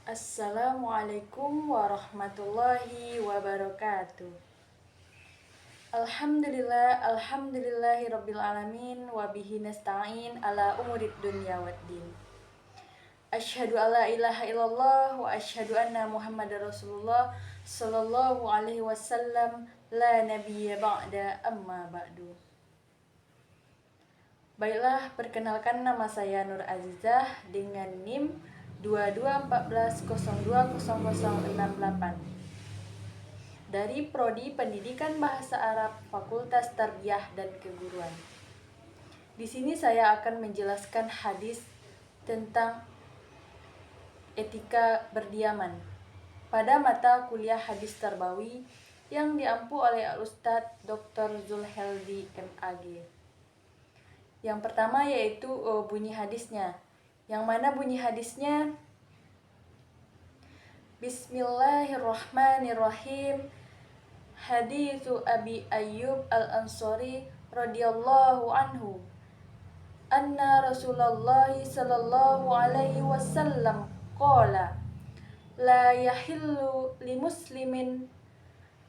Assalamualaikum warahmatullahi wabarakatuh. Alhamdulillahi rabbil alamin wa bihi nasta'in ala umurid dunya waddin. Asyhadu alla ilaha illallah wa asyhadu anna Muhammadar Rasulullah sallallahu alaihi wasallam la nabiyya ba'da amma ba'du. Baiklah, perkenalkan nama saya Nur Azizah dengan NIM 2214020068 dari Prodi Pendidikan Bahasa Arab Fakultas Tarbiyah dan Keguruan. Di sini saya akan menjelaskan hadis tentang etika berdiaman pada mata kuliah hadis Tarbawi yang diampu oleh Ustadz Dr. Zulheldi MAG. Yang pertama yaitu bunyi hadisnya. Yang mana bunyi hadisnya? Bismillahirrahmanirrahim. Haditsu Abi Ayyub Al-Ansari radhiyallahu anhu. Anna Rasulullah sallallahu alaihi wasallam qala la yahillu limuslimin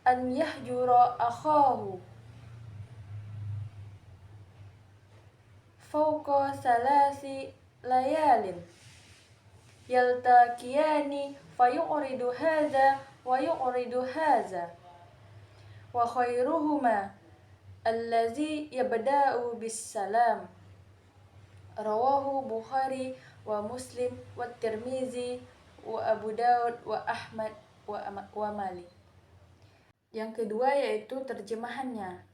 an yahjura akhahu fawqa salasi layalin yaltaqiyani fayuridu hadza wa yuridu hadza wa khairuhuma allazi yabda'u bis salam. Rawahu Bukhari wa Muslim wa Tirmizi wa Abu Daud wa Ahmad wa Malik. Yang kedua yaitu terjemahannya.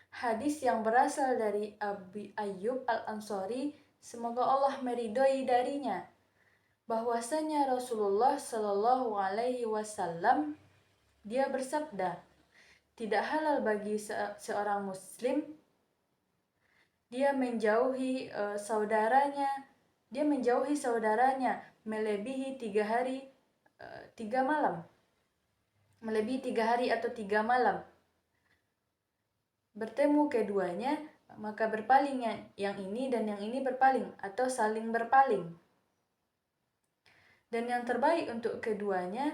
Hadis yang berasal dari Abi Ayyub Al-Ansari, semoga Allah meridhoi darinya, bahwasanya Rasulullah Shallallahu Alaihi Wasallam dia bersabda, tidak halal bagi seorang Muslim dia menjauhi saudaranya melebihi 3 hari 3 malam, melebihi 3 hari atau 3 malam. Bertemu keduanya, maka berpaling yang ini dan yang ini berpaling atau saling berpaling. Dan yang terbaik untuk keduanya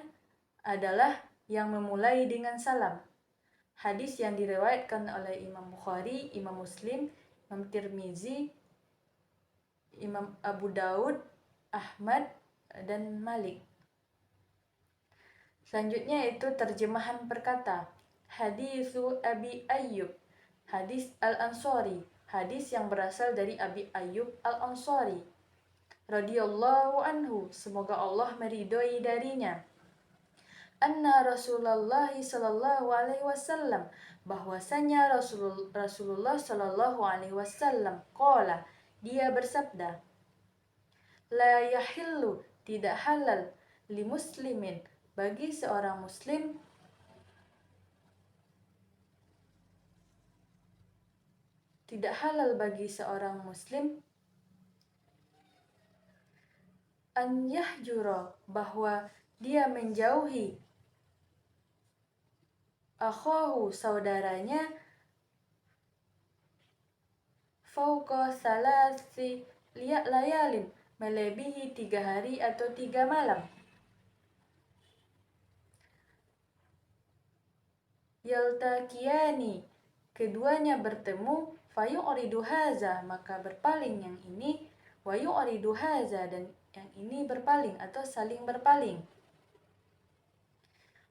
adalah yang memulai dengan salam. Hadis yang diriwayatkan oleh Imam Bukhari, Imam Muslim, Imam Tirmizi, Imam Abu Daud, Ahmad, dan Malik. Selanjutnya itu terjemahan perkata. Haditsu Abi Ayyub, hadis Al-Ansari, hadis yang berasal dari Abi Ayyub Al-Ansari radhiyallahu anhu, semoga Allah meridhoi darinya. Anna Rasulullah sallallahu alaihi wasallam, bahwasanya Rasulullah sallallahu alaihi wasallam qala, dia bersabda, la yahillu, tidak halal, li muslimin, bagi seorang muslim, tidak halal bagi seorang muslim an yahjura, bahwa dia menjauhi akhahu, saudaranya, fauqa salasi layalin, melebihi 3 hari atau 3 malam. Yaltaqiyani, keduanya bertemu, fayuridu haza, maka berpaling yang ini, wa yuridu haza, dan yang ini berpaling atau saling berpaling.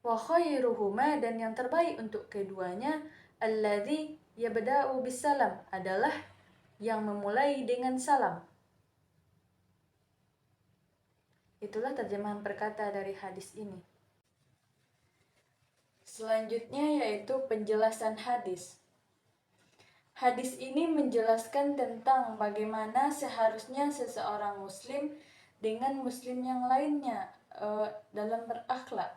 Wa khairuhuma, dan yang terbaik untuk keduanya, alladzi yabda'u bisalam, adalah yang memulai dengan salam. Itulah terjemahan perkata dari hadis ini. Selanjutnya yaitu penjelasan hadis. Hadis ini menjelaskan tentang bagaimana seharusnya seseorang muslim dengan muslim yang lainnya dalam berakhlak.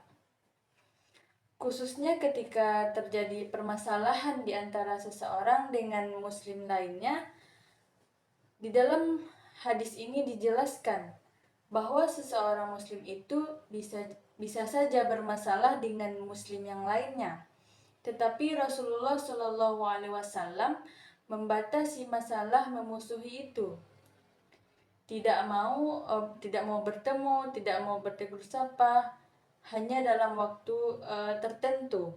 Khususnya ketika terjadi permasalahan di antara seseorang dengan muslim lainnya, di dalam hadis ini dijelaskan bahwa seseorang muslim itu bisa saja bermasalah dengan muslim yang lainnya. Tetapi Rasulullah Shallallahu Alaihi Wasallam membatasi masalah memusuhi itu. tidak mau bertemu, tidak mau bertegur sapa, hanya dalam waktu tertentu.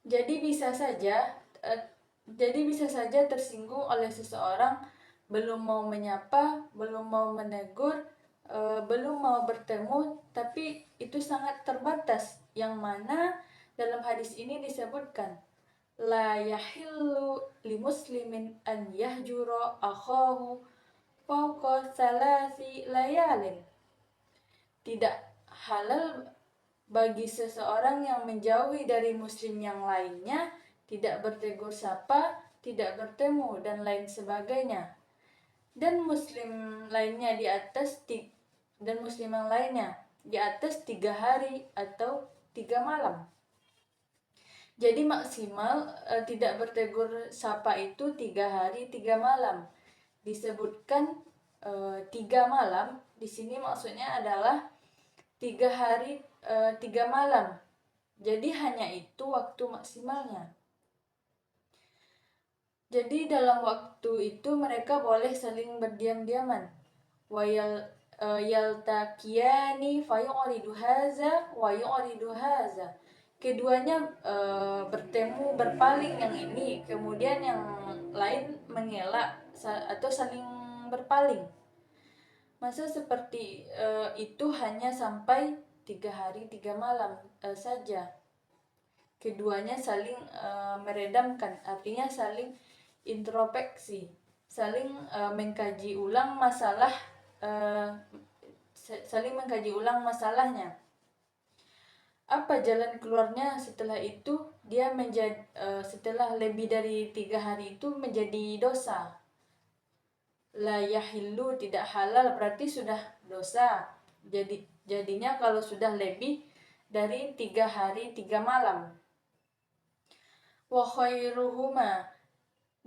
Jadi bisa saja uh, tersinggung oleh seseorang, belum mau menyapa, belum mau menegur, belum mau bertemu, tapi itu sangat terbatas, yang mana dalam hadis ini disebutkan la yahillu li muslimin an yahjura akhahu fawqa salasi layalin. Tidak halal bagi seseorang yang menjauhi dari muslim yang lainnya, tidak bertegur sapa, tidak bertemu, dan lain sebagainya. Dan muslim lainnya di atas muslim yang lainnya di atas 3 hari atau 3 malam. Jadi maksimal tidak bertegur sapa itu 3 hari 3 malam. Disebutkan 3 malam, di sini maksudnya adalah 3 hari 3 malam. Jadi hanya itu waktu maksimalnya. Jadi dalam waktu itu mereka boleh saling berdiam-diaman. Yaltaqiyani fayuridu haza wa yuridu haza. Keduanya bertemu, berpaling yang ini, kemudian yang lain mengelak atau saling berpaling. Masa seperti itu hanya sampai 3 hari 3 malam saja. Keduanya saling meredamkan, artinya saling introspeksi, saling mengkaji ulang masalah, saling mengkaji ulang masalahnya. Apa jalan keluarnya setelah itu? Dia setelah lebih dari 3 hari itu menjadi dosa. La yahillu, tidak halal, berarti sudah dosa. Jadinya kalau sudah lebih dari 3 hari 3 malam. Wa khairuhuma,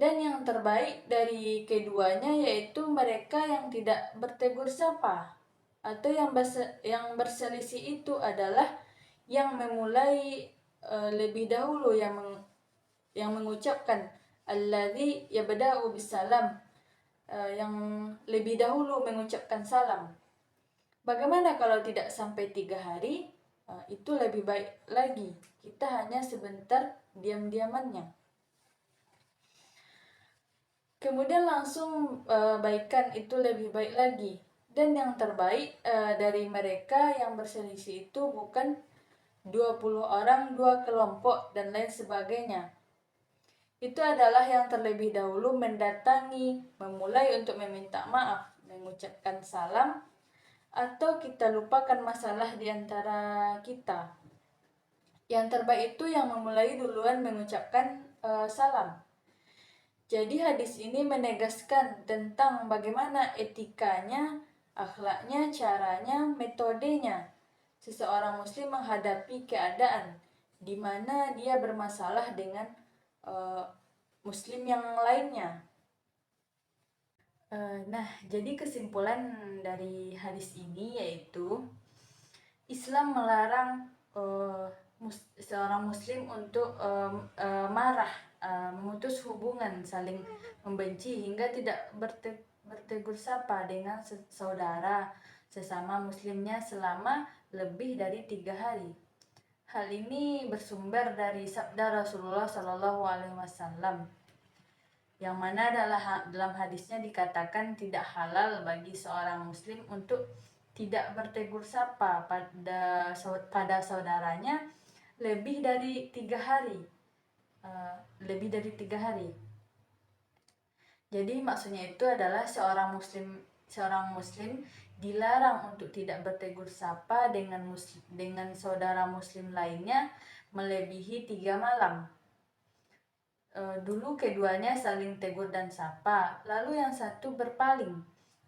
dan yang terbaik dari keduanya yaitu mereka yang tidak bertegur sapa, atau yang berselisih itu adalah yang memulai lebih dahulu, yang mengucapkan alladzi yabda'u bisalam, yang lebih dahulu mengucapkan salam. Bagaimana kalau tidak sampai 3 hari? Itu lebih baik lagi, kita hanya sebentar diam-diamannya. Kemudian langsung baikan itu lebih baik lagi. Dan yang terbaik dari mereka yang berselisih itu bukan 20 orang, 2 kelompok, dan lain sebagainya. Itu adalah yang terlebih dahulu mendatangi, memulai untuk meminta maaf, mengucapkan salam, atau kita lupakan masalah di antara kita. Yang terbaik itu yang memulai duluan mengucapkan salam. Jadi hadis ini menegaskan tentang bagaimana etikanya, akhlaknya, caranya, metodenya seseorang muslim menghadapi keadaan di mana dia bermasalah dengan muslim yang lainnya. Nah, jadi kesimpulan dari hadis ini yaitu Islam melarang seorang muslim untuk marah, memutus hubungan, saling membenci hingga tidak bertegur sapa dengan saudara sesama muslimnya selama lebih dari 3 hari. Hal ini bersumber dari sabda Rasulullah SAW, yang mana dalam hadisnya dikatakan tidak halal bagi seorang muslim untuk tidak bertegur sapa pada saudaranya lebih dari 3 hari. Jadi maksudnya itu adalah seorang muslim dilarang untuk tidak bertegur sapa dengan saudara muslim lainnya melebihi 3 malam. Dulu keduanya saling tegur dan sapa, lalu yang satu berpaling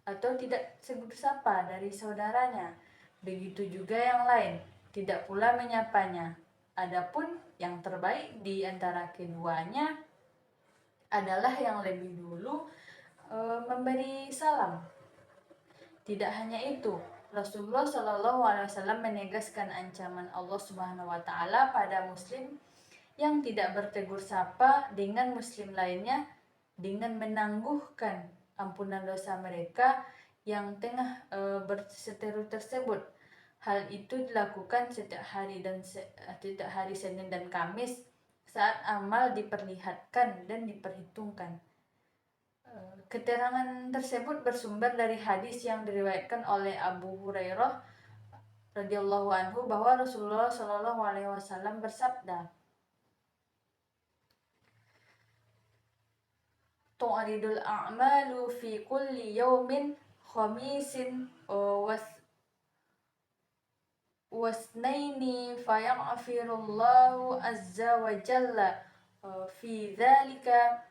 atau tidak tegur sapa dari saudaranya. Begitu juga yang lain, tidak pula menyapanya. Adapun yang terbaik di antara keduanya adalah yang lebih dulu memberi salam. Tidak hanya itu, Rasulullah SAW menegaskan ancaman Allah Subhanahu wa taala pada muslim yang tidak bertegur sapa dengan muslim lainnya dengan menangguhkan ampunan dosa mereka yang tengah berseteru tersebut. Hal itu dilakukan setiap hari Senin dan Kamis saat amal diperlihatkan dan diperhitungkan. Keterangan tersebut bersumber dari hadis yang diriwayatkan oleh Abu Hurairah radhiyallahu anhu bahwa Rasulullah Shallallahu alaihi wasallam bersabda, "Tu'ridul a'malu fi kulli yawmin khamisin wasnaini fayaghfirullahu azza wa jalla fi dzalika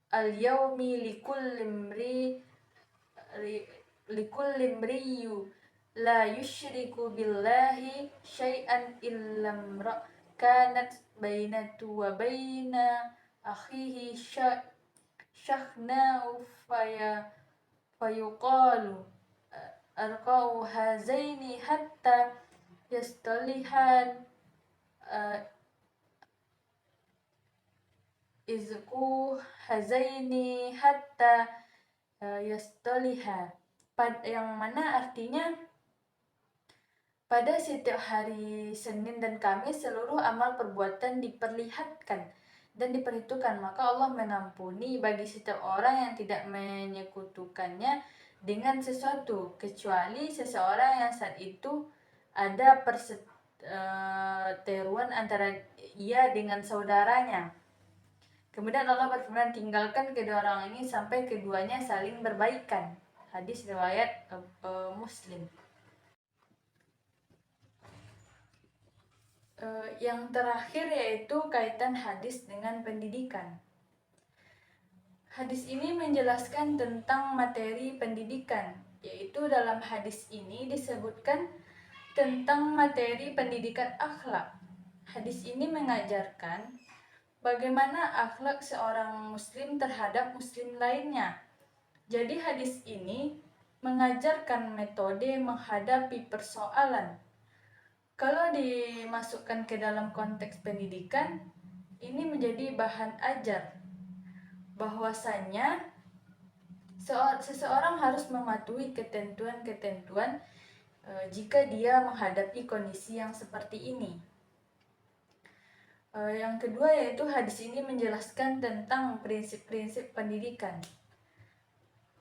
al-yawmi likulli imri'in la yushriku billahi syai'an illam kanat bainatu wa baina akhihi syahna'u fayuqalu arqa'u hazaini hatta yastalihan izku hazaini hatta yastaliha, yang mana artinya pada setiap hari Senin dan Kamis seluruh amal perbuatan diperlihatkan dan diperhitungkan, maka Allah mengampuni bagi setiap orang yang tidak menyekutukannya dengan sesuatu, kecuali seseorang yang saat itu ada perseteruan antara ia dengan saudaranya. Kemudian Allah berfirman, tinggalkan kedua orang ini sampai keduanya saling berbaikan. Hadis riwayat Muslim. Yang terakhir yaitu kaitan hadis dengan pendidikan. Hadis ini menjelaskan tentang materi pendidikan, yaitu dalam hadis ini disebutkan tentang materi pendidikan akhlak. Hadis ini mengajarkan bagaimana akhlak seorang muslim terhadap muslim lainnya. Jadi hadis ini mengajarkan metode menghadapi persoalan. Kalau dimasukkan ke dalam konteks pendidikan, ini menjadi bahan ajar bahwasanya seseorang harus mematuhi ketentuan-ketentuan jika dia menghadapi kondisi yang seperti ini. Yang kedua yaitu hadis ini menjelaskan tentang prinsip-prinsip pendidikan.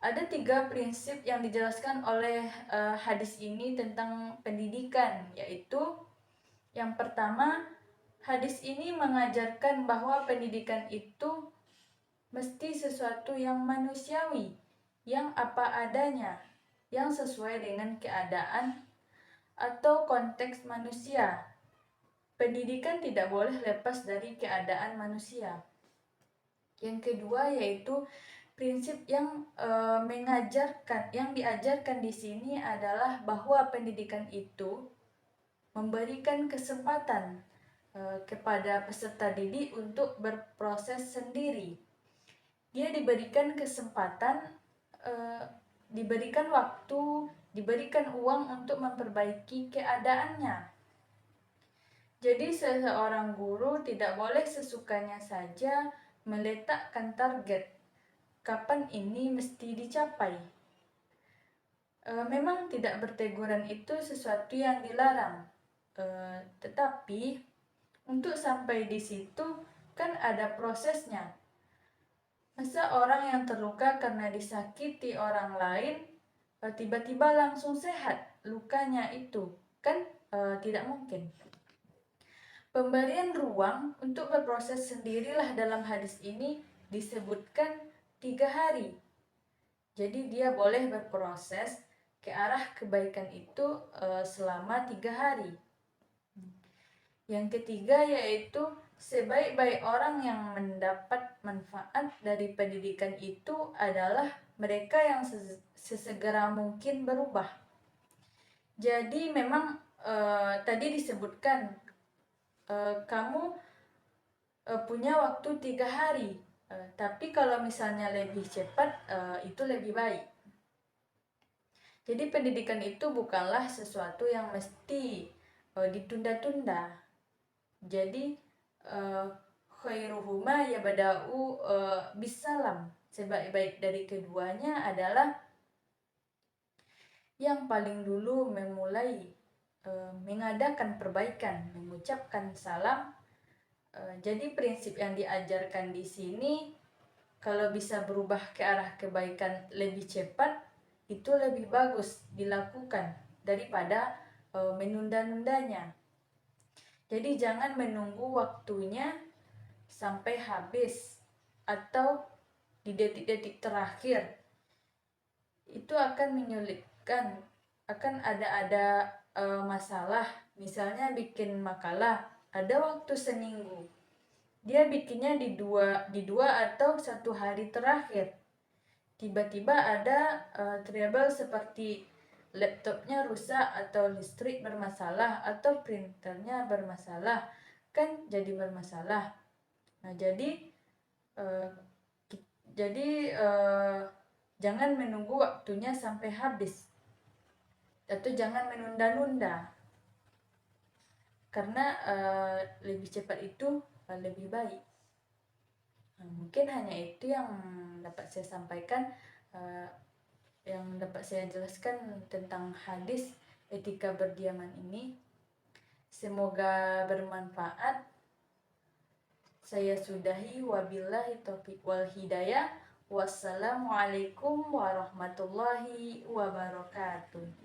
Ada 3 prinsip yang dijelaskan oleh hadis ini tentang pendidikan, yaitu yang pertama, hadis ini mengajarkan bahwa pendidikan itu mesti sesuatu yang manusiawi, yang apa adanya, yang sesuai dengan keadaan atau konteks manusia. Pendidikan tidak boleh lepas dari keadaan manusia. Yang kedua yaitu prinsip yang diajarkan di sini adalah bahwa pendidikan itu memberikan kesempatan kepada peserta didik untuk berproses sendiri. Dia diberikan kesempatan, diberikan waktu, diberikan uang untuk memperbaiki keadaannya. Jadi seorang guru tidak boleh sesukanya saja meletakkan target kapan ini mesti dicapai. Memang tidak berteguran itu sesuatu yang dilarang, tetapi untuk sampai di situ kan ada prosesnya. Masa orang yang terluka karena disakiti orang lain tiba-tiba langsung sehat lukanya itu? Kan tidak mungkin. Pemberian ruang untuk berproses sendirilah dalam hadis ini disebutkan 3 hari. Jadi dia boleh berproses ke arah kebaikan itu selama 3 hari. Yang ketiga yaitu sebaik-baik orang yang mendapat manfaat dari pendidikan itu adalah mereka yang sesegera mungkin berubah. Jadi memang tadi disebutkan kamu punya waktu 3 hari, tapi kalau misalnya lebih cepat itu lebih baik. Jadi pendidikan itu bukanlah sesuatu yang mesti ditunda-tunda. Jadi khairuhuma yabada'u bisalam. sebaik-baik dari keduanya adalah yang paling dulu memulai mengadakan perbaikan, mengucapkan salam. Jadi prinsip yang diajarkan di sini, kalau bisa berubah ke arah kebaikan lebih cepat, itu lebih bagus dilakukan daripada menunda-nundanya. Jadi jangan menunggu waktunya sampai habis atau di detik-detik terakhir. Itu akan menyulitkan, akan ada masalah. Misalnya bikin makalah, ada waktu seminggu, dia bikinnya di dua atau 1 hari terakhir. Tiba-tiba ada trouble seperti laptopnya rusak atau listrik bermasalah atau printernya bermasalah, kan jadi bermasalah. Nah, jangan menunggu waktunya sampai habis atau jangan menunda-nunda, karena lebih cepat itu lebih baik. Nah, mungkin hanya itu yang dapat saya sampaikan, yang dapat saya jelaskan tentang hadis etika berdiaman ini. Semoga bermanfaat. Saya sudahi, wabillahi taufiq wal hidayah. Wassalamualaikum warahmatullahi wabarakatuh.